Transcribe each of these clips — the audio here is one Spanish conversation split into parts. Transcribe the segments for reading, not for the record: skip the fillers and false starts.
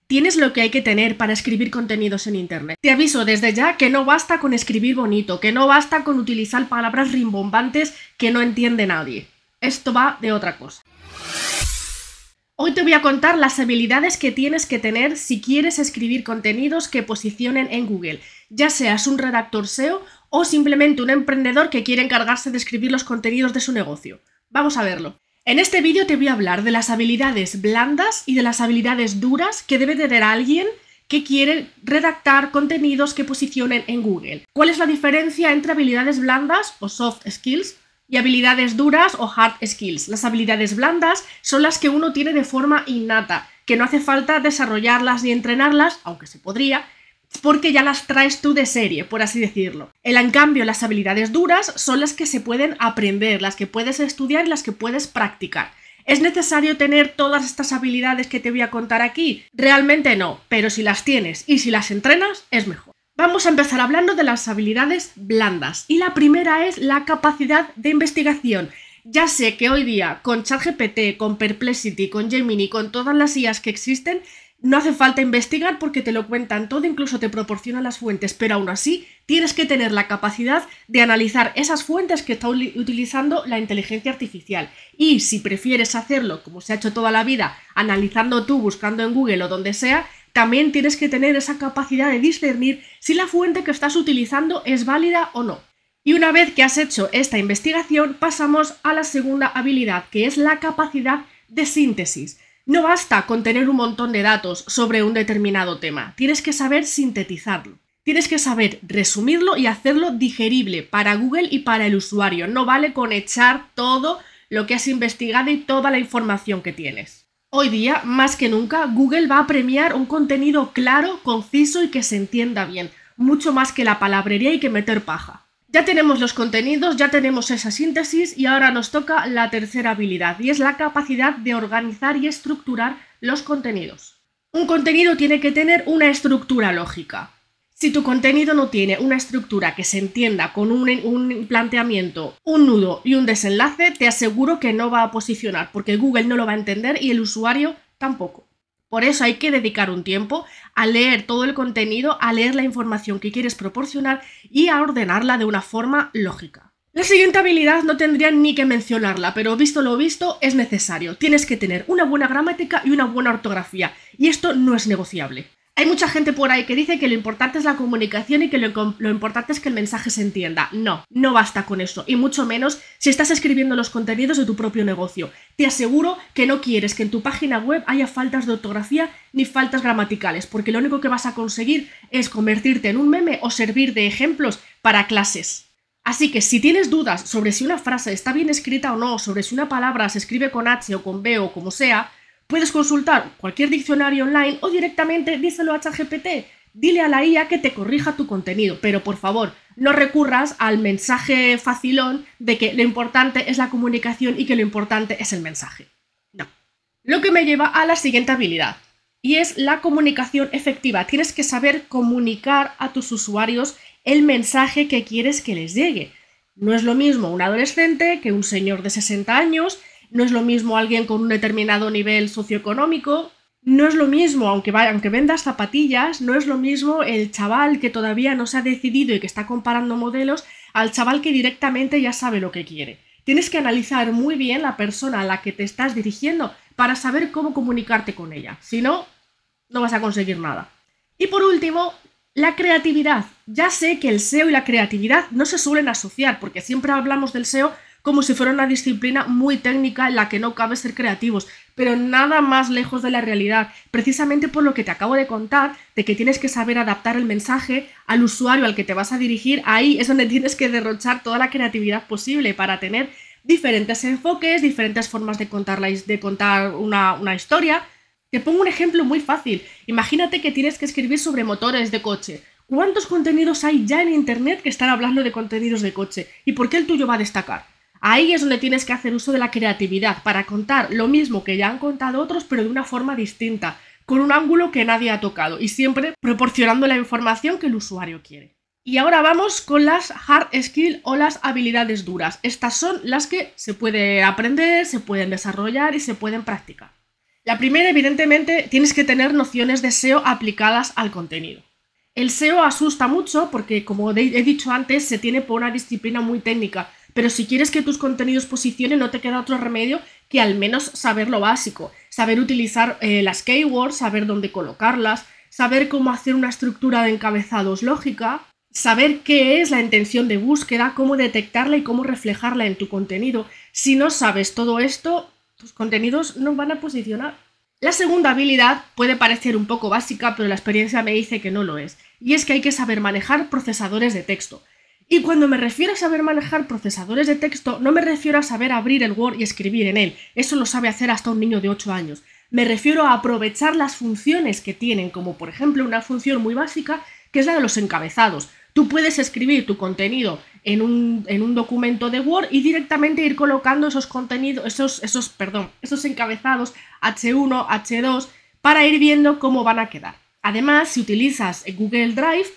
tienes lo que hay que tener para escribir contenidos en internet. Te aviso desde ya que no basta con escribir bonito, que no basta con utilizar palabras rimbombantes que no entiende nadie. Esto va de otra cosa. Hoy te voy a contar las habilidades que tienes que tener si quieres escribir contenidos que posicionen en Google, ya seas un redactor SEO o simplemente un emprendedor que quiere encargarse de escribir los contenidos de su negocio. Vamos a verlo. En este vídeo te voy a hablar de las habilidades blandas y de las habilidades duras que debe tener alguien que quiere redactar contenidos que posicionen en Google. ¿Cuál es la diferencia entre habilidades blandas o soft skills y habilidades duras o hard skills? Las habilidades blandas son las que uno tiene de forma innata, que no hace falta desarrollarlas ni entrenarlas, aunque se podría, porque ya las traes tú de serie, por así decirlo. En cambio, las habilidades duras son las que se pueden aprender, las que puedes estudiar y las que puedes practicar. ¿Es necesario tener todas estas habilidades que te voy a contar aquí? Realmente no, pero si las tienes y si las entrenas, es mejor. Vamos a empezar hablando de las habilidades blandas. Y la primera es la capacidad de investigación. Ya sé que hoy día con ChatGPT, con Perplexity, con Gemini, con todas las IAs que existen, no hace falta investigar porque te lo cuentan todo, incluso te proporcionan las fuentes, pero aún así tienes que tener la capacidad de analizar esas fuentes que está utilizando la inteligencia artificial. Y si prefieres hacerlo, como se ha hecho toda la vida, analizando tú, buscando en Google o donde sea, también tienes que tener esa capacidad de discernir si la fuente que estás utilizando es válida o no. Y una vez que has hecho esta investigación, pasamos a la segunda habilidad, que es la capacidad de síntesis. No basta con tener un montón de datos sobre un determinado tema, tienes que saber sintetizarlo. Tienes que saber resumirlo y hacerlo digerible para Google y para el usuario. No vale con echar todo lo que has investigado y toda la información que tienes. Hoy día, más que nunca, Google va a premiar un contenido claro, conciso y que se entienda bien, mucho más que la palabrería y que meter paja. Ya tenemos los contenidos, ya tenemos esa síntesis y ahora nos toca la tercera habilidad y es la capacidad de organizar y estructurar los contenidos. Un contenido tiene que tener una estructura lógica. Si tu contenido no tiene una estructura que se entienda con un planteamiento, un nudo y un desenlace, te aseguro que no va a posicionar porque Google no lo va a entender y el usuario tampoco. Por eso hay que dedicar un tiempo a leer todo el contenido, a leer la información que quieres proporcionar y a ordenarla de una forma lógica. La siguiente habilidad no tendría ni que mencionarla, pero visto lo visto es necesario. Tienes que tener una buena gramática y una buena ortografía, y esto no es negociable. Hay mucha gente por ahí que dice que lo importante es la comunicación y que lo importante es que el mensaje se entienda. No, no basta con eso, y mucho menos si estás escribiendo los contenidos de tu propio negocio. Te aseguro que no quieres que en tu página web haya faltas de ortografía ni faltas gramaticales, porque lo único que vas a conseguir es convertirte en un meme o servir de ejemplos para clases. Así que si tienes dudas sobre si una frase está bien escrita o no, sobre si una palabra se escribe con H o con B o como sea, puedes consultar cualquier diccionario online o directamente díselo a ChatGPT. Dile a la IA que te corrija tu contenido, pero por favor, no recurras al mensaje facilón de que lo importante es la comunicación y que lo importante es el mensaje. No. Lo que me lleva a la siguiente habilidad, y es la comunicación efectiva. Tienes que saber comunicar a tus usuarios el mensaje que quieres que les llegue. No es lo mismo un adolescente que un señor de 60 años, no es lo mismo alguien con un determinado nivel socioeconómico, no es lo mismo, aunque vendas zapatillas, no es lo mismo el chaval que todavía no se ha decidido y que está comparando modelos al chaval que directamente ya sabe lo que quiere. Tienes que analizar muy bien la persona a la que te estás dirigiendo para saber cómo comunicarte con ella. Si no, no vas a conseguir nada. Y por último, la creatividad. Ya sé que el SEO y la creatividad no se suelen asociar, porque siempre hablamos del SEO como si fuera una disciplina muy técnica en la que no cabe ser creativos, pero nada más lejos de la realidad, precisamente por lo que te acabo de contar, de que tienes que saber adaptar el mensaje al usuario al que te vas a dirigir. Ahí es donde tienes que derrochar toda la creatividad posible para tener diferentes enfoques, diferentes formas de contar una historia. Te pongo un ejemplo muy fácil. Imagínate que tienes que escribir sobre motores de coche. ¿Cuántos contenidos hay ya en internet que están hablando de contenidos de coche? ¿Y por qué el tuyo va a destacar? Ahí es donde tienes que hacer uso de la creatividad para contar lo mismo que ya han contado otros, pero de una forma distinta, con un ángulo que nadie ha tocado y siempre proporcionando la información que el usuario quiere. Y ahora vamos con las hard skills o las habilidades duras. Estas son las que se puede aprender, se pueden desarrollar y se pueden practicar. La primera, evidentemente, tienes que tener nociones de SEO aplicadas al contenido. El SEO asusta mucho porque, como he dicho antes, se tiene por una disciplina muy técnica, pero si quieres que tus contenidos posicionen no te queda otro remedio que al menos saber lo básico, saber utilizar las keywords, saber dónde colocarlas, saber cómo hacer una estructura de encabezados lógica, saber qué es la intención de búsqueda, cómo detectarla y cómo reflejarla en tu contenido. Si no sabes todo esto, tus contenidos no van a posicionar. La segunda habilidad puede parecer un poco básica, pero la experiencia me dice que no lo es, y es que hay que saber manejar procesadores de texto. Y cuando me refiero a saber manejar procesadores de texto, no me refiero a saber abrir el Word y escribir en él, eso lo sabe hacer hasta un niño de 8 años. Me refiero a aprovechar las funciones que tienen, como por ejemplo una función muy básica, que es la de los encabezados. Tú puedes escribir tu contenido en un documento de Word y directamente ir colocando esos contenidos, esos encabezados H1, H2, para ir viendo cómo van a quedar. Además, si utilizas Google Drive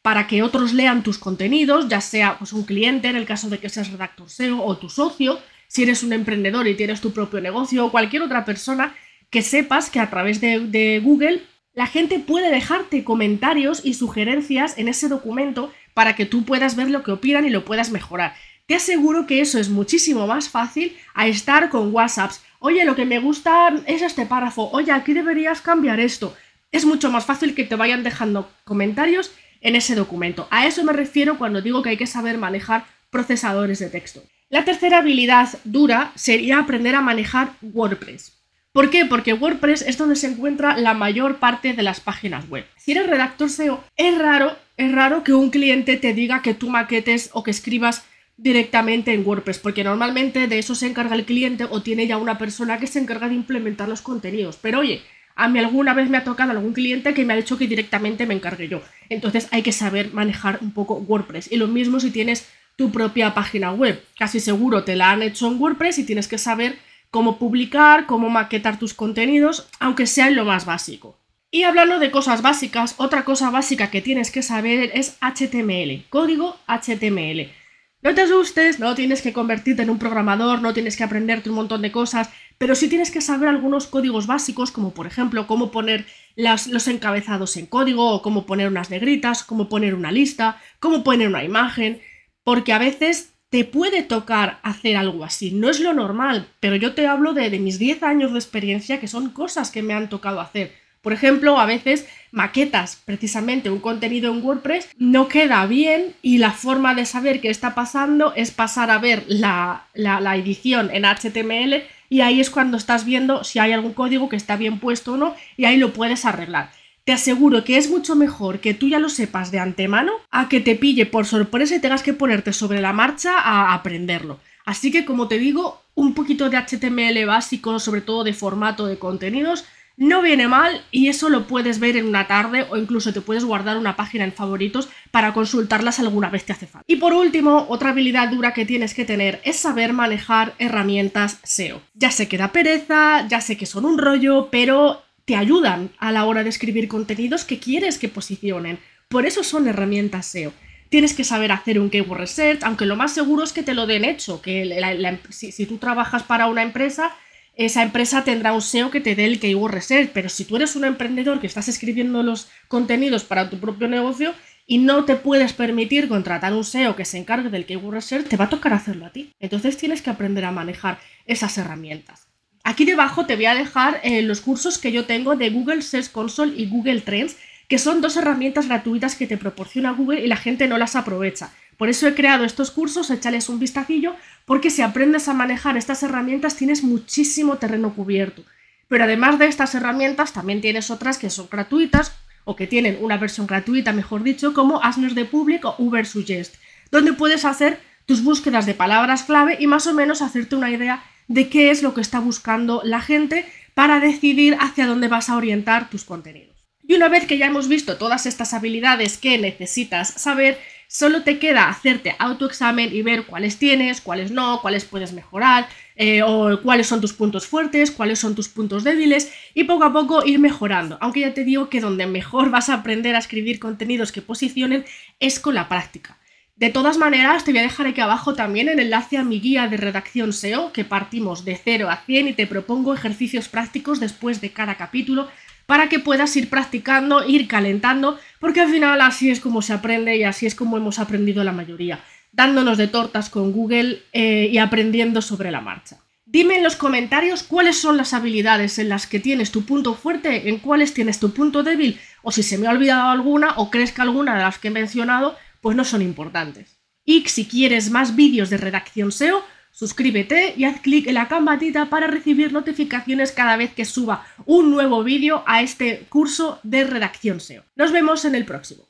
para que otros lean tus contenidos, ya sea pues, un cliente, en el caso de que seas redactor SEO, o tu socio, si eres un emprendedor y tienes tu propio negocio, o cualquier otra persona, que sepas que a través de Google la gente puede dejarte comentarios y sugerencias en ese documento para que tú puedas ver lo que opinan y lo puedas mejorar. Te aseguro que eso es muchísimo más fácil a estar con WhatsApps. Oye, lo que me gusta es este párrafo. Oye, aquí deberías cambiar esto. Es mucho más fácil que te vayan dejando comentarios en ese documento. A eso me refiero cuando digo que hay que saber manejar procesadores de texto. La tercera habilidad dura sería aprender a manejar WordPress. ¿Por qué? Porque WordPress es donde se encuentra la mayor parte de las páginas web. Si eres redactor SEO, es raro que un cliente te diga que tú maquetes o que escribas directamente en WordPress, porque normalmente de eso se encarga el cliente o tiene ya una persona que se encarga de implementar los contenidos. Pero oye, a mí alguna vez me ha tocado algún cliente que me ha dicho que directamente me encargue yo. Entonces hay que saber manejar un poco WordPress. Y lo mismo si tienes tu propia página web. Casi seguro te la han hecho en WordPress y tienes que saber cómo publicar, cómo maquetar tus contenidos, aunque sea en lo más básico. Y hablando de cosas básicas, otra cosa básica que tienes que saber es HTML, código HTML. No te asustes, no tienes que convertirte en un programador, no tienes que aprenderte un montón de cosas, pero sí tienes que saber algunos códigos básicos, como por ejemplo cómo poner los encabezados en código, o cómo poner unas negritas, cómo poner una lista, cómo poner una imagen, porque a veces te puede tocar hacer algo así. No es lo normal, pero yo te hablo de mis 10 años de experiencia, que son cosas que me han tocado hacer. Por ejemplo, a veces maquetas precisamente un contenido en WordPress, no queda bien y la forma de saber qué está pasando es pasar a ver la edición en HTML y ahí es cuando estás viendo si hay algún código que está bien puesto o no y ahí lo puedes arreglar. Te aseguro que es mucho mejor que tú ya lo sepas de antemano a que te pille por sorpresa y tengas que ponerte sobre la marcha a aprenderlo. Así que, como te digo, un poquito de HTML básico, sobre todo de formato de contenidos, no viene mal y eso lo puedes ver en una tarde o incluso te puedes guardar una página en favoritos para consultarlas alguna vez te hace falta. Y por último, otra habilidad dura que tienes que tener es saber manejar herramientas SEO. Ya sé que da pereza, ya sé que son un rollo, pero te ayudan a la hora de escribir contenidos que quieres que posicionen. Por eso son herramientas SEO. Tienes que saber hacer un keyword research, aunque lo más seguro es que te lo den hecho, que si tú trabajas para una empresa, esa empresa tendrá un SEO que te dé el keyword research, pero si tú eres un emprendedor que estás escribiendo los contenidos para tu propio negocio y no te puedes permitir contratar un SEO que se encargue del keyword research, te va a tocar hacerlo a ti. Entonces tienes que aprender a manejar esas herramientas. Aquí debajo te voy a dejar los cursos que yo tengo de Google Search Console y Google Trends, que son dos herramientas gratuitas que te proporciona Google y la gente no las aprovecha. Por eso he creado estos cursos, échales un vistacillo, porque si aprendes a manejar estas herramientas tienes muchísimo terreno cubierto. Pero además de estas herramientas también tienes otras que son gratuitas, o que tienen una versión gratuita, mejor dicho, como Answers de Public o Ubersuggest, donde puedes hacer tus búsquedas de palabras clave y más o menos hacerte una idea de qué es lo que está buscando la gente para decidir hacia dónde vas a orientar tus contenidos. Y una vez que ya hemos visto todas estas habilidades que necesitas saber, solo te queda hacerte autoexamen y ver cuáles tienes, cuáles no, cuáles puedes mejorar, o cuáles son tus puntos fuertes, cuáles son tus puntos débiles y poco a poco ir mejorando. Aunque ya te digo que donde mejor vas a aprender a escribir contenidos que posicionen es con la práctica. De todas maneras, te voy a dejar aquí abajo también el enlace a mi guía de redacción SEO, que partimos de 0 a 100 y te propongo ejercicios prácticos después de cada capítulo para que puedas ir practicando, ir calentando, porque al final así es como se aprende y así es como hemos aprendido la mayoría, dándonos de tortas con Google y aprendiendo sobre la marcha. Dime en los comentarios cuáles son las habilidades en las que tienes tu punto fuerte, en cuáles tienes tu punto débil, o si se me ha olvidado alguna o crees que alguna de las que he mencionado pues no son importantes. Y si quieres más vídeos de redacción SEO, suscríbete y haz clic en la campanita para recibir notificaciones cada vez que suba un nuevo vídeo a este curso de redacción SEO. Nos vemos en el próximo.